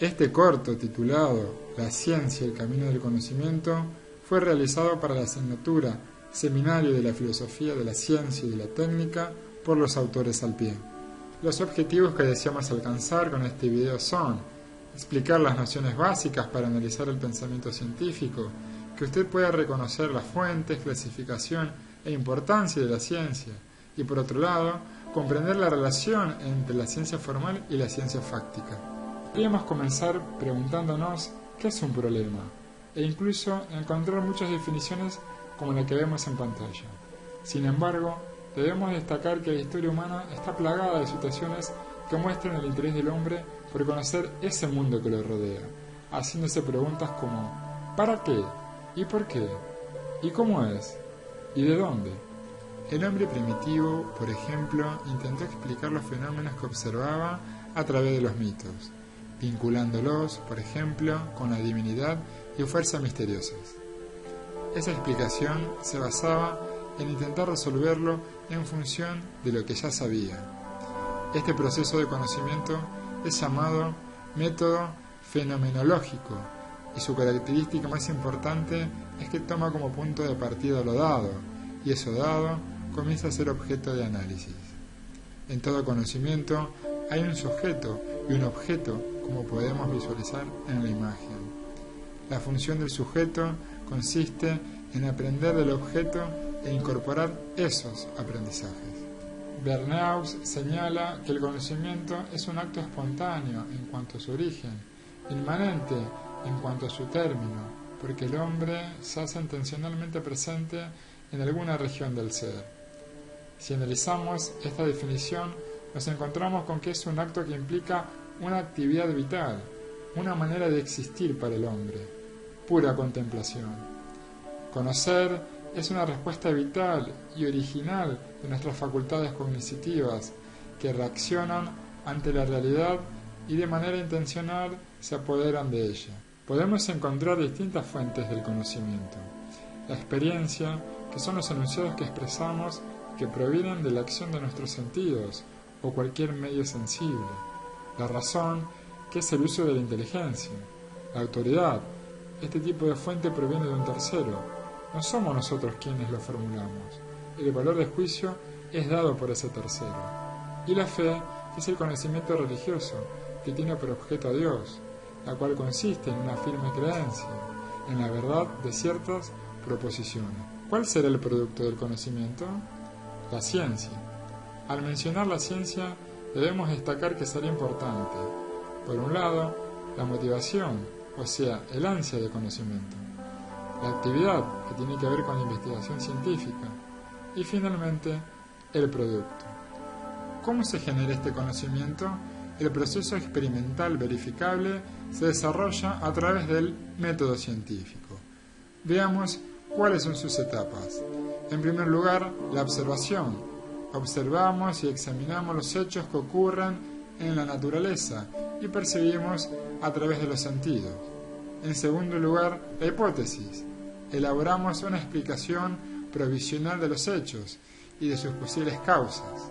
Este corto, titulado La ciencia y el camino del conocimiento, fue realizado para la asignatura Seminario de la Filosofía de la Ciencia y de la Técnica por los autores al pie. Los objetivos que deseamos alcanzar con este video son explicar las nociones básicas para analizar el pensamiento científico, que usted pueda reconocer las fuentes, clasificación e importancia de la ciencia, y por otro lado, comprender la relación entre la ciencia formal y la ciencia fáctica. Podríamos comenzar preguntándonos qué es un problema, e incluso encontrar muchas definiciones como la que vemos en pantalla. Sin embargo, debemos destacar que la historia humana está plagada de situaciones que muestran el interés del hombre por conocer ese mundo que lo rodea, haciéndose preguntas como ¿para qué? ¿Y por qué? ¿Y cómo es? ¿Y de dónde? El hombre primitivo, por ejemplo, intentó explicar los fenómenos que observaba a través de los mitos, vinculándolos, por ejemplo, con la divinidad y fuerzas misteriosas. Esa explicación se basaba en intentar resolverlo en función de lo que ya sabía. Este proceso de conocimiento es llamado método fenomenológico, y su característica más importante es que toma como punto de partida lo dado, y eso dado comienza a ser objeto de análisis. En todo conocimiento hay un sujeto y un objeto, como podemos visualizar en la imagen. La función del sujeto consiste en aprender del objeto e incorporar esos aprendizajes. Bernaus señala que el conocimiento es un acto espontáneo en cuanto a su origen, inmanente en cuanto a su término, porque el hombre se hace intencionalmente presente en alguna región del ser. Si analizamos esta definición, nos encontramos con que es un acto que implica una actividad vital, una manera de existir para el hombre, pura contemplación. Conocer es una respuesta vital y original de nuestras facultades cognitivas que reaccionan ante la realidad y de manera intencional se apoderan de ella. Podemos encontrar distintas fuentes del conocimiento. La experiencia, que son los enunciados que expresamos que provienen de la acción de nuestros sentidos o cualquier medio sensible. La razón, que es el uso de la inteligencia. La autoridad, este tipo de fuente proviene de un tercero. No somos nosotros quienes lo formulamos. El valor de juicio es dado por ese tercero. Y la fe, que es el conocimiento religioso, que tiene por objeto a Dios, la cual consiste en una firme creencia en la verdad de ciertas proposiciones. ¿Cuál será el producto del conocimiento? La ciencia. Al mencionar la ciencia, debemos destacar que será importante, por un lado, la motivación, o sea, el ansia de conocimiento, la actividad, que tiene que ver con la investigación científica, y finalmente, el producto. ¿Cómo se genera este conocimiento? El proceso experimental verificable se desarrolla a través del método científico. Veamos cuáles son sus etapas. En primer lugar, la observación. Observamos y examinamos los hechos que ocurren en la naturaleza y percibimos a través de los sentidos. En segundo lugar, la hipótesis. Elaboramos una explicación provisional de los hechos y de sus posibles causas.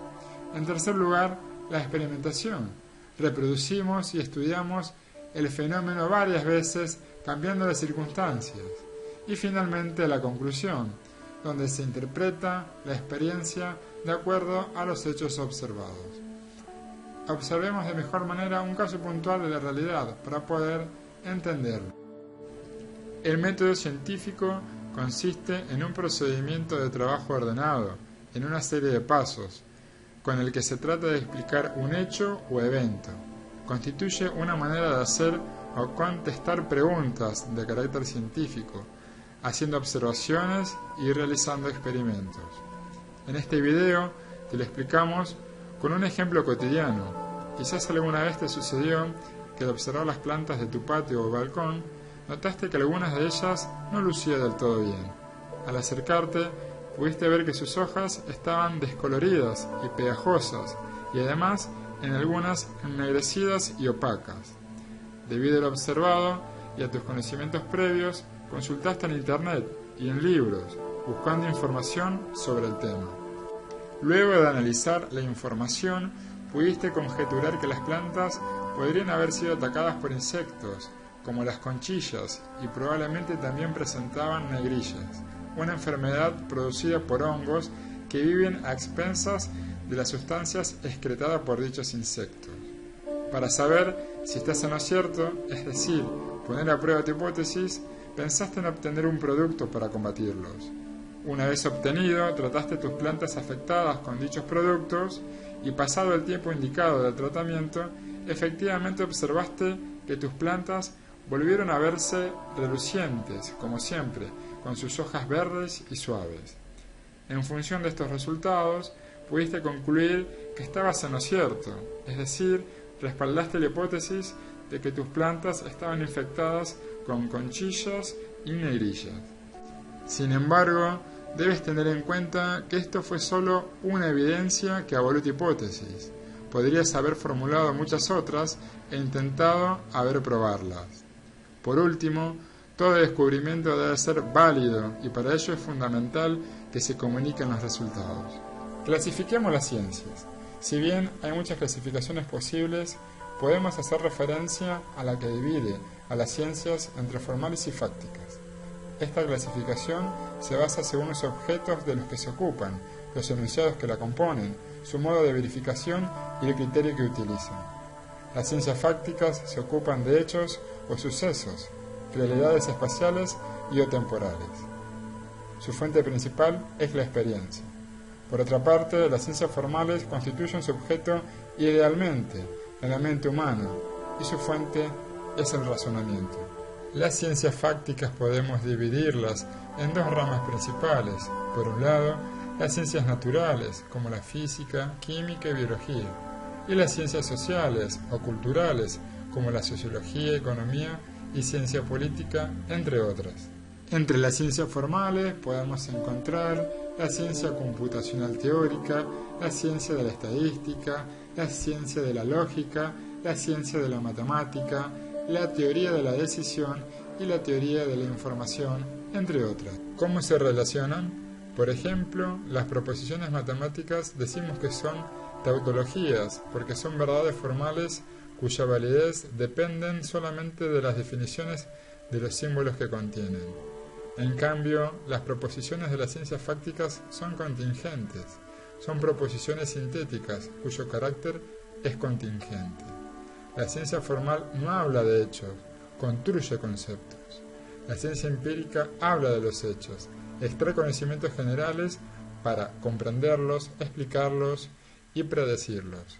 En tercer lugar, la experimentación. Reproducimos y estudiamos el fenómeno varias veces, cambiando de circunstancias. Y finalmente la conclusión, donde se interpreta la experiencia de acuerdo a los hechos observados. Observemos de mejor manera un caso puntual de la realidad para poder entenderlo. El método científico consiste en un procedimiento de trabajo ordenado, en una serie de pasos, con el que se trata de explicar un hecho o evento. Constituye una manera de hacer o contestar preguntas de carácter científico, haciendo observaciones y realizando experimentos. En este video te lo explicamos con un ejemplo cotidiano. Quizás alguna vez te sucedió que al observar las plantas de tu patio o balcón, notaste que algunas de ellas no lucían del todo bien. Al acercarte, pudiste ver que sus hojas estaban descoloridas y pegajosas, y además en algunas ennegrecidas y opacas. Debido a lo observado y a tus conocimientos previos, consultaste en internet y en libros, buscando información sobre el tema. Luego de analizar la información, pudiste conjeturar que las plantas podrían haber sido atacadas por insectos, como las conchillas, y probablemente también presentaban negrillas, una enfermedad producida por hongos que viven a expensas de las sustancias excretadas por dichos insectos. Para saber si estás en lo cierto, es decir, poner a prueba tu hipótesis, pensaste en obtener un producto para combatirlos. Una vez obtenido, trataste tus plantas afectadas con dichos productos y pasado el tiempo indicado del tratamiento, efectivamente observaste que tus plantas volvieron a verse relucientes, como siempre, con sus hojas verdes y suaves. En función de estos resultados, pudiste concluir que estabas en lo cierto, es decir, respaldaste la hipótesis de que tus plantas estaban infectadas con conchillas y negrillas. Sin embargo, debes tener en cuenta que esto fue solo una evidencia que avaló tu hipótesis. Podrías haber formulado muchas otras e intentado haber probarlas. Por último, todo descubrimiento debe ser válido y para ello es fundamental que se comuniquen los resultados. Clasifiquemos las ciencias. Si bien hay muchas clasificaciones posibles, podemos hacer referencia a la que divide a las ciencias entre formales y fácticas. Esta clasificación se basa según los objetos de los que se ocupan, los enunciados que la componen, su modo de verificación y el criterio que utilizan. Las ciencias fácticas se ocupan de hechos o sucesos, realidades espaciales y o temporales. Su fuente principal es la experiencia. Por otra parte, las ciencias formales constituyen su objeto idealmente en la mente humana y su fuente es el razonamiento. Las ciencias fácticas podemos dividirlas en dos ramas principales. Por un lado, las ciencias naturales, como la física, química y biología, y las ciencias sociales o culturales, como la sociología, economía y ciencia política, entre otras. Entre las ciencias formales podemos encontrar la ciencia computacional teórica, la ciencia de la estadística, la ciencia de la lógica, la ciencia de la matemática, la teoría de la decisión y la teoría de la información, entre otras. ¿Cómo se relacionan? Por ejemplo, las proposiciones matemáticas decimos que son tautologías, porque son verdades formales cuya validez dependen solamente de las definiciones de los símbolos que contienen. En cambio, las proposiciones de las ciencias fácticas son contingentes, son proposiciones sintéticas cuyo carácter es contingente. La ciencia formal no habla de hechos, construye conceptos. La ciencia empírica habla de los hechos, extrae conocimientos generales para comprenderlos, explicarlos y predecirlos.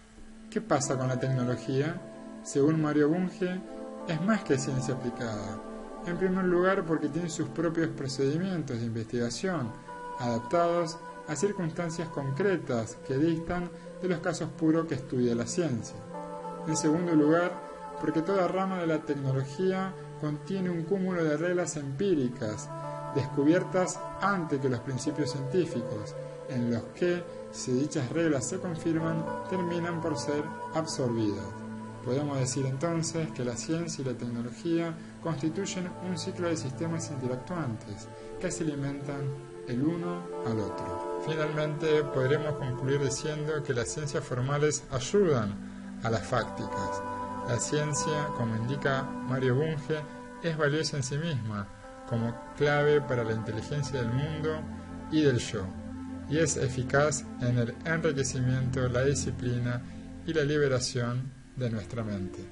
¿Qué pasa con la tecnología? Según Mario Bunge, es más que ciencia aplicada. En primer lugar, porque tiene sus propios procedimientos de investigación, adaptados a circunstancias concretas que distan de los casos puros que estudia la ciencia. En segundo lugar, porque toda rama de la tecnología contiene un cúmulo de reglas empíricas, descubiertas antes que los principios científicos, en los que, si dichas reglas se confirman, terminan por ser absorbidas. Podemos decir entonces que la ciencia y la tecnología constituyen un ciclo de sistemas interactuantes que se alimentan el uno al otro. Finalmente, podremos concluir diciendo que las ciencias formales ayudan a las fácticas. La ciencia, como indica Mario Bunge, es valiosa en sí misma, como clave para la inteligencia del mundo y del yo, y es eficaz en el enriquecimiento, la disciplina y la liberación de nuestra mente.